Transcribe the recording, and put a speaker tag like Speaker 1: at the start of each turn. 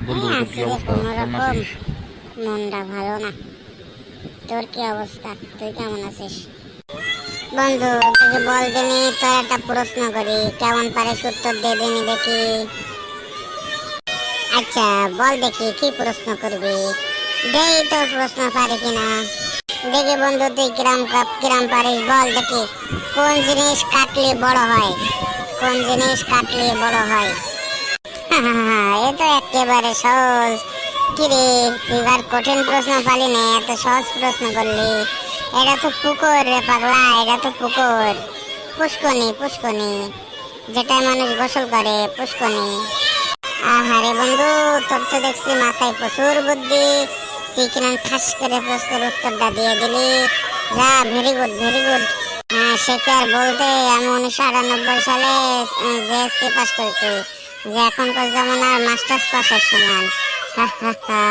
Speaker 1: বন্ধু তোর কি অবস্থা, কেমন
Speaker 2: কোনোরকম
Speaker 1: আছিস?
Speaker 2: মনটা ভালো না। তোর কি অবস্থা, তুই কেমন আছিস? বন্ধু, তোকে বল দিনি তোর একটা প্রশ্ন করি, কেমন পারিস উত্তর দিয়ে দিনি দেখি। আচ্ছা বল দেখি কি প্রশ্ন করবি, দেই তোর প্রশ্ন পারি কিনা দেখি। বন্ধু তুই কিরাম পারিস বল দেখি। কোন জিনিস কাটলে বড় হয়? কোন জিনিস কাটলে বড় হয়? এ তো একেবারে সহজ। কিরে, তুই আর কঠিন প্রশ্ন পালি না, এত সহজ প্রশ্ন করলি। এটা তো পুকুর রে পাগলা, এটা তো পুকুর। পুষ্কনি পুষ্কনি, যেটায় মানুষ গোসল করে, পুষ্কনি। আহারে বন্ধু, তোর তো দেখছি মাথায় প্রচুর বুদ্ধি। তুই কিনা ঠাস করে প্রশ্নের উত্তরটা দিয়ে দিলি। যা, ভেরি গুড ভেরি গুড। হ্যাঁ, সে কি আর বলতে, আমি 1998 সালে জেএসসি পাস করেছি, যে এখনকার জামানার মাস্টার্স পাসের সমান। হা হা হা।